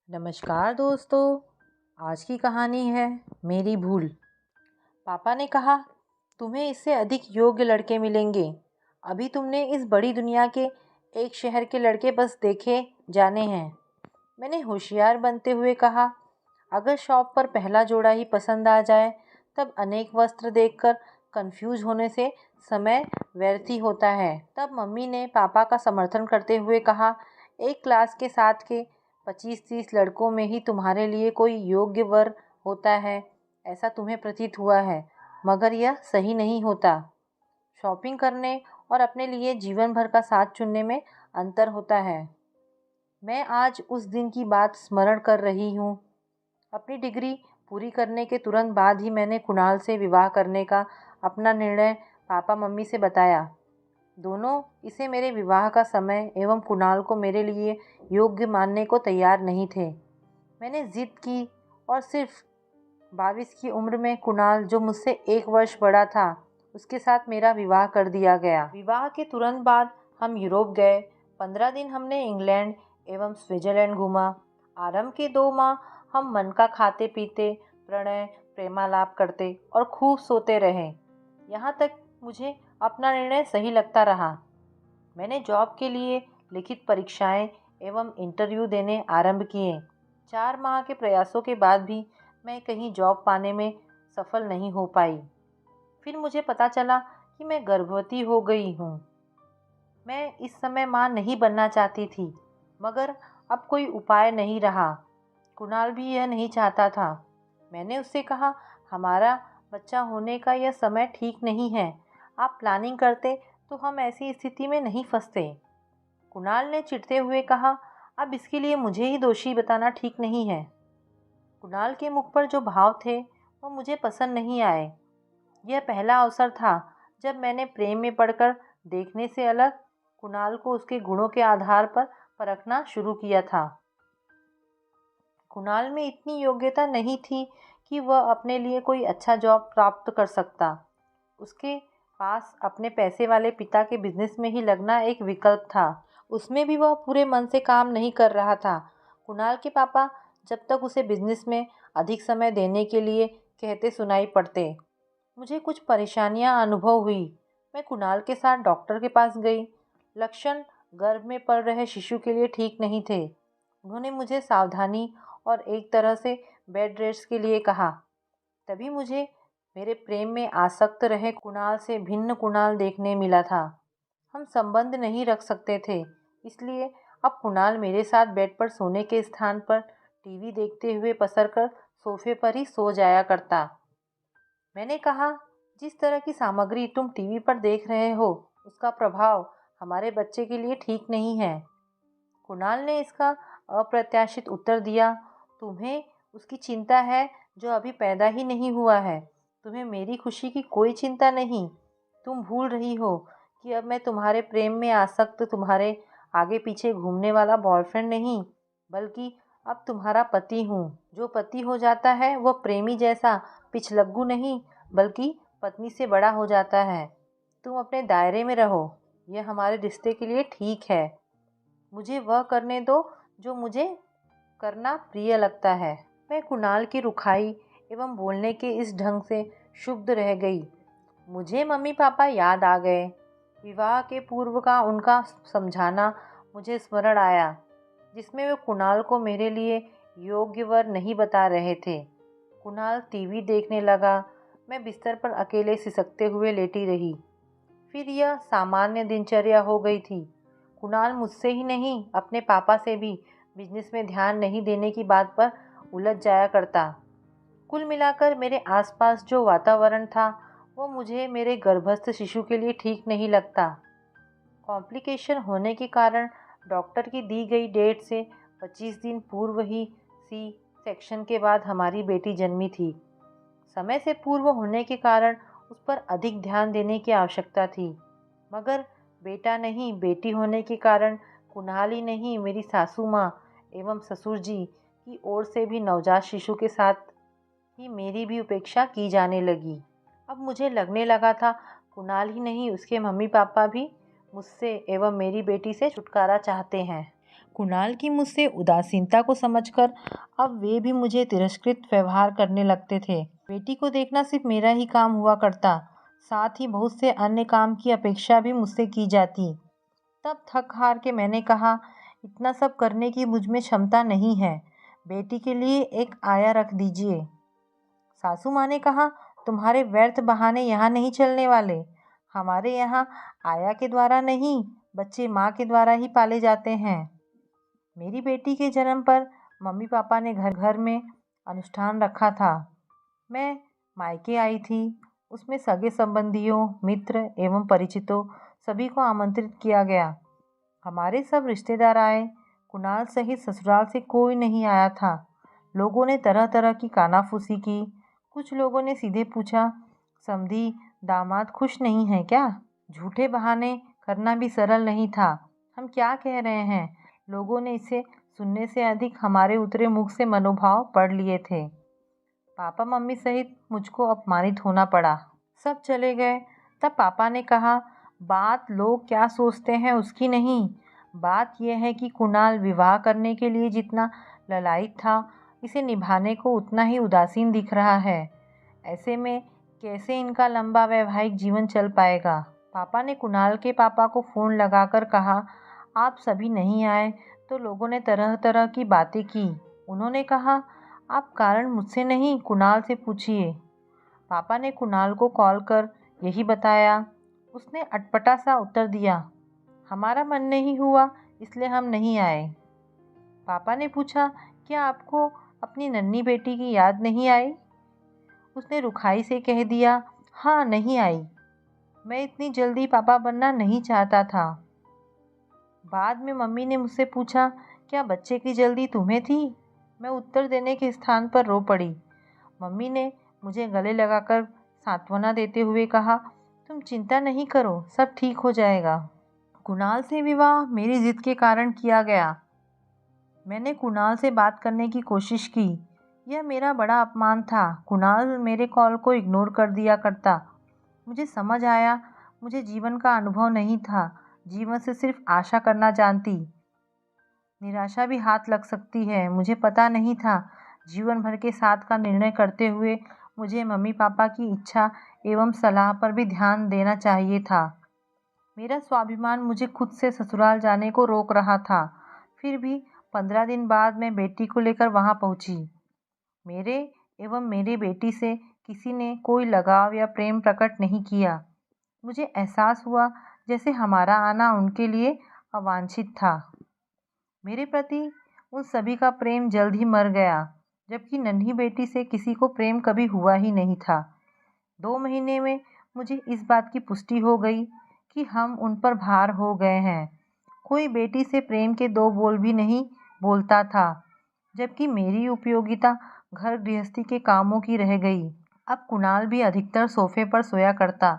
नमस्कार दोस्तों। आज की कहानी है मेरी भूल। पापा ने कहा, तुम्हें इससे अधिक योग्य लड़के मिलेंगे। अभी तुमने इस बड़ी दुनिया के एक शहर के लड़के बस देखे जाने हैं। मैंने होशियार बनते हुए कहा, अगर शॉप पर पहला जोड़ा ही पसंद आ जाए तब अनेक वस्त्र देखकर कंफ्यूज होने से समय व्यर्थ ही होता है। तब मम्मी ने पापा का समर्थन करते हुए कहा, एक क्लास के साथ के 25-30 लड़कों में ही तुम्हारे लिए कोई योग्य वर होता है, ऐसा तुम्हें प्रतीत हुआ है, मगर यह सही नहीं होता। शॉपिंग करने और अपने लिए जीवन भर का साथ चुनने में अंतर होता है। मैं आज उस दिन की बात स्मरण कर रही हूँ। अपनी डिग्री पूरी करने के तुरंत बाद ही मैंने कुणाल से विवाह करने का अपना निर्णय पापा मम्मी से बताया। दोनों इसे मेरे विवाह का समय एवं कुणाल को मेरे लिए योग्य मानने को तैयार नहीं थे। मैंने जिद की और सिर्फ 22 की उम्र में कुणाल, जो मुझसे 1 वर्ष बड़ा था, उसके साथ मेरा विवाह कर दिया गया। विवाह के तुरंत बाद हम यूरोप गए। 15 दिन हमने इंग्लैंड एवं स्विट्जरलैंड घूमा। आरंभ के 2 माह हम मन का खाते पीते, प्रणय प्रेमालाप करते और खूब सोते रहे। यहाँ तक मुझे अपना निर्णय सही लगता रहा। मैंने जॉब के लिए लिखित परीक्षाएं एवं इंटरव्यू देने आरंभ किए। 4 माह के प्रयासों के बाद भी मैं कहीं जॉब पाने में सफल नहीं हो पाई। फिर मुझे पता चला कि मैं गर्भवती हो गई हूँ। मैं इस समय माँ नहीं बनना चाहती थी, मगर अब कोई उपाय नहीं रहा। कुणाल भी यह नहीं चाहता था। मैंने उससे कहा, हमारा बच्चा होने का यह समय ठीक नहीं है। आप प्लानिंग करते तो हम ऐसी स्थिति में नहीं फंसते। कुणाल ने चिढ़ते हुए कहा, अब इसके लिए मुझे ही दोषी बताना ठीक नहीं है। कुणाल के मुख पर जो भाव थे वो मुझे पसंद नहीं आए। यह पहला अवसर था जब मैंने प्रेम में पड़कर देखने से अलग कुणाल को उसके गुणों के आधार पर परखना शुरू किया था। कुणाल में इतनी योग्यता नहीं थी कि वह अपने लिए कोई अच्छा जॉब प्राप्त कर सकता। उसके पास अपने पैसे वाले पिता के बिजनेस में ही लगना एक विकल्प था। उसमें भी वह पूरे मन से काम नहीं कर रहा था। कुणाल के पापा जब तक उसे बिजनेस में अधिक समय देने के लिए कहते सुनाई पड़ते। मुझे कुछ परेशानियां अनुभव हुई। मैं कुणाल के साथ डॉक्टर के पास गई। लक्षण गर्भ में पल रहे शिशु के लिए ठीक नहीं थे। उन्होंने मुझे सावधानी और एक तरह से बेड रेस्ट के लिए कहा। तभी मुझे मेरे प्रेम में आसक्त रहे कुणाल से भिन्न कुणाल देखने मिला था। हम संबंध नहीं रख सकते थे, इसलिए अब कुणाल मेरे साथ बेड पर सोने के स्थान पर टीवी देखते हुए पसरकर सोफे पर ही सो जाया करता। मैंने कहा, जिस तरह की सामग्री तुम टीवी पर देख रहे हो उसका प्रभाव हमारे बच्चे के लिए ठीक नहीं है। कुणाल ने इसका अप्रत्याशित उत्तर दिया, तुम्हें उसकी चिंता है जो अभी पैदा ही नहीं हुआ है। तुम्हें मेरी खुशी की कोई चिंता नहीं। तुम भूल रही हो कि अब मैं तुम्हारे प्रेम में आसक्त तुम्हारे आगे पीछे घूमने वाला बॉयफ्रेंड नहीं, बल्कि अब तुम्हारा पति हूँ। जो पति हो जाता है वह प्रेमी जैसा पिछलग्गू नहीं, बल्कि पत्नी से बड़ा हो जाता है। तुम अपने दायरे में रहो, यह हमारे रिश्ते के लिए ठीक है। मुझे वह करने दो जो मुझे करना प्रिय लगता है। मैं कुणाल की रुखाई एवं बोलने के इस ढंग से क्षुब्ध रह गई। मुझे मम्मी पापा याद आ गए। विवाह के पूर्व का उनका समझाना मुझे स्मरण आया, जिसमें वे कुणाल को मेरे लिए योग्य वर नहीं बता रहे थे। कुणाल टीवी देखने लगा। मैं बिस्तर पर अकेले सिसकते हुए लेटी रही। फिर यह सामान्य दिनचर्या हो गई थी। कुणाल मुझसे ही नहीं, अपने पापा से भी बिजनेस में ध्यान नहीं देने की बात पर उलझ जाया करता। कुल मिलाकर मेरे आसपास जो वातावरण था वो मुझे मेरे गर्भस्थ शिशु के लिए ठीक नहीं लगता। कॉम्प्लिकेशन होने के कारण डॉक्टर की दी गई डेट से 25 दिन पूर्व ही सी सेक्शन के बाद हमारी बेटी जन्मी थी। समय से पूर्व होने के कारण उस पर अधिक ध्यान देने की आवश्यकता थी, मगर बेटा नहीं बेटी होने के कारण कुणाल ही नहीं, मेरी सासू माँ एवं ससुर जी की ओर से भी नवजात शिशु के साथ ही मेरी भी उपेक्षा की जाने लगी। अब मुझे लगने लगा था कुणाल ही नहीं, उसके मम्मी पापा भी मुझसे एवं मेरी बेटी से छुटकारा चाहते हैं। कुणाल की मुझसे उदासीनता को समझकर अब वे भी मुझे तिरस्कृत व्यवहार करने लगते थे। बेटी को देखना सिर्फ मेरा ही काम हुआ करता, साथ ही बहुत से अन्य काम की अपेक्षा भी मुझसे की जाती। तब थक हार के मैंने कहा, इतना सब करने की मुझ में क्षमता नहीं है, बेटी के लिए एक आया रख दीजिए। सासू माँ ने कहा, तुम्हारे व्यर्थ बहाने यहाँ नहीं चलने वाले। हमारे यहाँ आया के द्वारा नहीं, बच्चे माँ के द्वारा ही पाले जाते हैं। मेरी बेटी के जन्म पर मम्मी पापा ने घर घर में अनुष्ठान रखा था। मैं मायके आई थी। उसमें सगे संबंधियों, मित्र एवं परिचितों सभी को आमंत्रित किया गया। हमारे सब रिश्तेदार आए। कुणाल सहित ससुराल से कोई नहीं आया था। लोगों ने तरह तरह की कानाफूसी की। कुछ लोगों ने सीधे पूछा, समधी दामाद खुश नहीं है क्या? झूठे बहाने करना भी सरल नहीं था। हम क्या कह रहे हैं, लोगों ने इसे सुनने से अधिक हमारे उतरे मुख से मनोभाव पढ़ लिए थे। पापा मम्मी सहित मुझको अपमानित होना पड़ा। सब चले गए। तब पापा ने कहा, बात लोग क्या सोचते हैं उसकी नहीं, बात यह है कि कुणाल विवाह करने के लिए जितना ललायित था, इसे निभाने को उतना ही उदासीन दिख रहा है। ऐसे में कैसे इनका लंबा वैवाहिक जीवन चल पाएगा। पापा ने कुणाल के पापा को फ़ोन लगाकर कहा, आप सभी नहीं आए तो लोगों ने तरह तरह की बातें की। उन्होंने कहा, आप कारण मुझसे नहीं कुणाल से पूछिए। पापा ने कुणाल को कॉल कर यही बताया। उसने अटपटा सा उत्तर दिया, हमारा मन नहीं हुआ इसलिए हम नहीं आए। पापा ने पूछा, क्या आपको अपनी नन्ही बेटी की याद नहीं आई? उसने रुखाई से कह दिया, हाँ नहीं आई। मैं इतनी जल्दी पापा बनना नहीं चाहता था। बाद में मम्मी ने मुझसे पूछा, क्या बच्चे की जल्दी तुम्हें थी? मैं उत्तर देने के स्थान पर रो पड़ी। मम्मी ने मुझे गले लगाकर सांत्वना देते हुए कहा, तुम चिंता नहीं करो, सब ठीक हो जाएगा। कुणाल से विवाह मेरी जिद के कारण किया गया। मैंने कुणाल से बात करने की कोशिश की। यह मेरा बड़ा अपमान था। कुणाल मेरे कॉल को इग्नोर कर दिया करता। मुझे समझ आया, मुझे जीवन का अनुभव नहीं था, जीवन से सिर्फ आशा करना जानती। निराशा भी हाथ लग सकती है। मुझे पता नहीं था, जीवन भर के साथ का निर्णय करते हुए मुझे मम्मी पापा की इच्छा एवं सलाह पर भी ध्यान देना चाहिए था। मेरा स्वाभिमान मुझे खुद से ससुराल जाने को रोक रहा था। फिर भी 15 दिन बाद मैं बेटी को लेकर वहां पहुंची। मेरे एवं मेरी बेटी से किसी ने कोई लगाव या प्रेम प्रकट नहीं किया। मुझे एहसास हुआ जैसे हमारा आना उनके लिए अवांछित था। मेरे प्रति उन सभी का प्रेम जल्द ही मर गया, जबकि नन्ही बेटी से किसी को प्रेम कभी हुआ ही नहीं था। 2 महीने में मुझे इस बात की पुष्टि हो गई कि हम उन पर भार हो गए हैं। कोई बेटी से प्रेम के 2 बोल भी नहीं बोलता था, जबकि मेरी उपयोगिता घर गृहस्थी के कामों की रह गई। अब कुणाल भी अधिकतर सोफे पर सोया करता।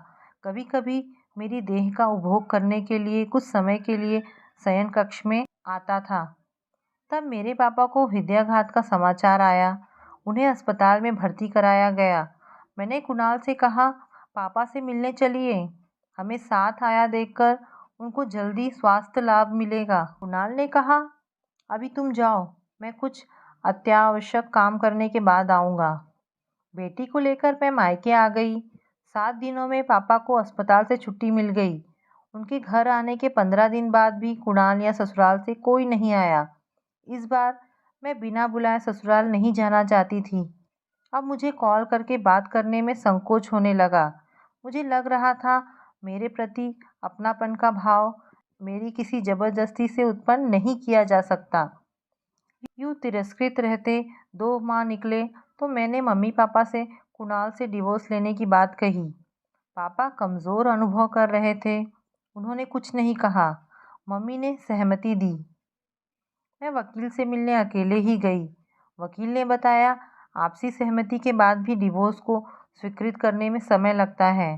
कभी कभी मेरी देह का उपभोग करने के लिए कुछ समय के लिए शयन कक्ष में आता था। तब मेरे पापा को हृदयाघात का समाचार आया। उन्हें अस्पताल में भर्ती कराया गया। मैंने कुणाल से कहा, पापा से मिलने चलिए, हमें साथ आया देखकर उनको जल्दी स्वास्थ्य लाभ मिलेगा। कुणाल ने कहा, अभी तुम जाओ, मैं कुछ अत्यावश्यक काम करने के बाद आऊँगा। बेटी को लेकर मैं मायके आ गई। 7 दिनों में पापा को अस्पताल से छुट्टी मिल गई। उनके घर आने के 15 दिन बाद भी कुणाल या ससुराल से कोई नहीं आया। इस बार मैं बिना बुलाए ससुराल नहीं जाना चाहती थी। अब मुझे कॉल करके बात करने में संकोच होने लगा। मुझे लग रहा था मेरे प्रति अपनापन का भाव मेरी किसी जबरदस्ती से उत्पन्न नहीं किया जा सकता। यूँ तिरस्कृत रहते 2 माह निकले तो मैंने मम्मी पापा से कुणाल से डिवोर्स लेने की बात कही। पापा कमज़ोर अनुभव कर रहे थे। उन्होंने कुछ नहीं कहा। मम्मी ने सहमति दी। मैं वकील से मिलने अकेले ही गई। वकील ने बताया, आपसी सहमति के बाद भी डिवोर्स को स्वीकृत करने में समय लगता है।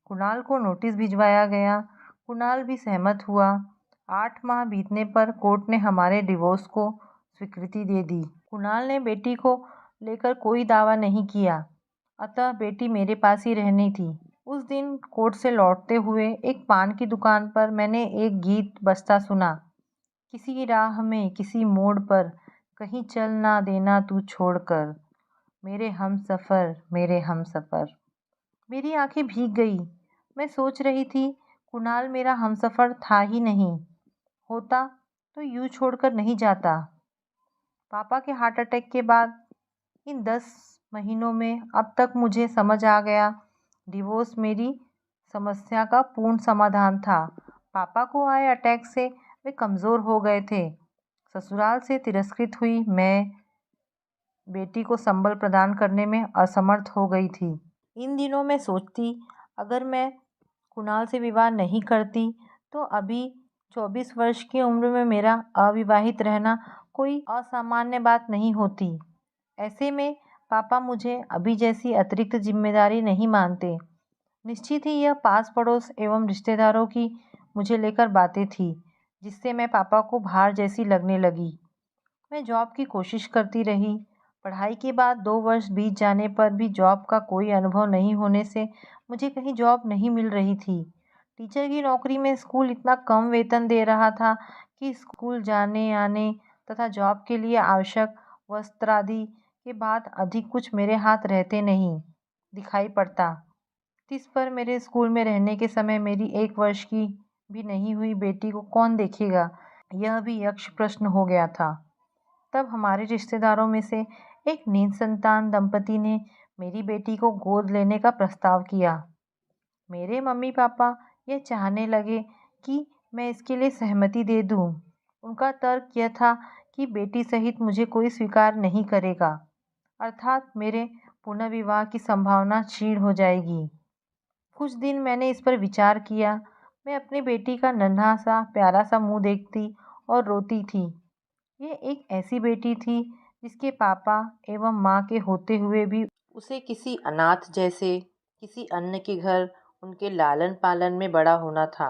कुणाल को नोटिस भिजवाया गया। कुणाल भी सहमत हुआ। 8 माह बीतने पर कोर्ट ने हमारे डिवोर्स को स्वीकृति दे दी। कुणाल ने बेटी को लेकर कोई दावा नहीं किया, अतः बेटी मेरे पास ही रहनी थी। उस दिन कोर्ट से लौटते हुए एक पान की दुकान पर मैंने एक गीत बजता सुना। किसी राह में किसी मोड़ पर कहीं चल ना देना तू छोड़कर, मेरे हमसफ़र मेरे हमसफ़र। मेरी आंखें भीग गई। मैं सोच रही थी कुणाल मेरा हमसफ़र था ही नहीं, होता तो यूं छोड़कर नहीं जाता। पापा के हार्ट अटैक के बाद इन 10 महीनों में अब तक मुझे समझ आ गया, डिवोर्स मेरी समस्या का पूर्ण समाधान था। पापा को आए अटैक से वे कमज़ोर हो गए थे। ससुराल से तिरस्कृत हुई मैं बेटी को संबल प्रदान करने में असमर्थ हो गई थी। इन दिनों मैं सोचती, अगर मैं कुणाल से विवाह नहीं करती तो अभी 24 वर्ष की उम्र में मेरा अविवाहित रहना कोई असामान्य बात नहीं होती। ऐसे में पापा मुझे अभी जैसी अतिरिक्त जिम्मेदारी नहीं मानते। निश्चित ही यह पास पड़ोस एवं रिश्तेदारों की मुझे लेकर बातें थी, जिससे मैं पापा को भार जैसी लगने लगी। मैं जॉब की कोशिश करती रही। पढ़ाई के बाद 2 वर्ष बीत जाने पर भी जॉब का कोई अनुभव नहीं होने से मुझे कहीं जॉब नहीं मिल रही थी। टीचर की नौकरी में स्कूल इतना कम वेतन दे रहा था कि स्कूल जाने आने तथा जॉब के लिए आवश्यक वस्त्रादि के बाद अधिक कुछ मेरे हाथ रहते नहीं दिखाई पड़ता। इस पर मेरे स्कूल में रहने के समय मेरी 1 वर्ष की भी नहीं हुई बेटी को कौन देखेगा, यह भी यक्ष प्रश्न हो गया था। तब हमारे रिश्तेदारों में से एक निसंतान दंपति ने मेरी बेटी को गोद लेने का प्रस्ताव किया। मेरे मम्मी पापा यह चाहने लगे कि मैं इसके लिए सहमति दे दूं। उनका तर्क यह था कि बेटी सहित मुझे कोई स्वीकार नहीं करेगा, अर्थात मेरे पुनर्विवाह की संभावना क्षीण हो जाएगी। कुछ दिन मैंने इस पर विचार किया। मैं अपनी बेटी का नन्हा सा प्यारा सा मुंह देखती और रोती थी। ये एक ऐसी बेटी थी जिसके पापा एवं माँ के होते हुए भी उसे किसी अनाथ जैसे किसी अन्य के घर उनके लालन पालन में बड़ा होना था।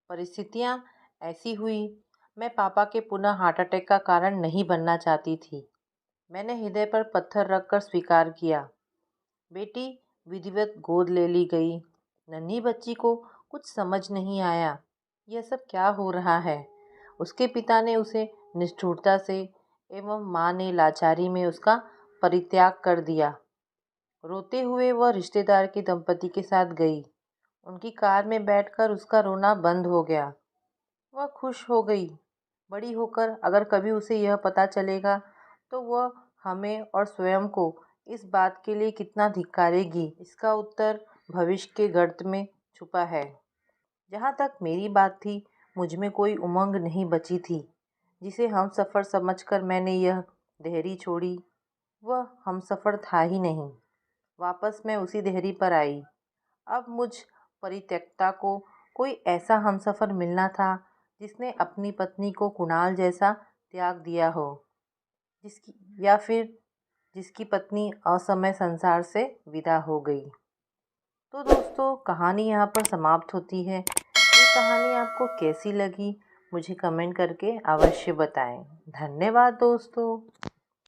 परिस्थितियाँ ऐसी हुई, मैं पापा के पुनः हार्ट अटैक का कारण नहीं बनना चाहती थी। मैंने हृदय पर पत्थर रखकर स्वीकार किया। बेटी विधिवत गोद ले ली गई। नन्ही बच्ची को कुछ समझ नहीं आया, यह सब क्या हो रहा है। उसके पिता ने उसे निष्ठुरता से एवं माँ ने लाचारी में उसका परित्याग कर दिया। रोते हुए वह रिश्तेदार के दंपति के साथ गई। उनकी कार में बैठकर उसका रोना बंद हो गया। वह खुश हो गई। बड़ी होकर अगर कभी उसे यह पता चलेगा तो वह हमें और स्वयं को इस बात के लिए कितना धिक्कारेगी, इसका उत्तर भविष्य के गर्त में छुपा है। जहाँ तक मेरी बात थी, मुझ में कोई उमंग नहीं बची थी। जिसे हमसफ़र समझकर मैंने यह देहरी छोड़ी, वह हमसफ़र था ही नहीं। वापस मैं उसी देहरी पर आई। अब मुझ परित्यक्ता को कोई ऐसा हमसफ़र मिलना था जिसने अपनी पत्नी को कुणाल जैसा त्याग दिया हो, जिसकी पत्नी असमय संसार से विदा हो गई। तो दोस्तों, कहानी यहाँ पर समाप्त होती है। ये कहानी आपको कैसी लगी मुझे कमेंट करके अवश्य बताएं। धन्यवाद दोस्तों।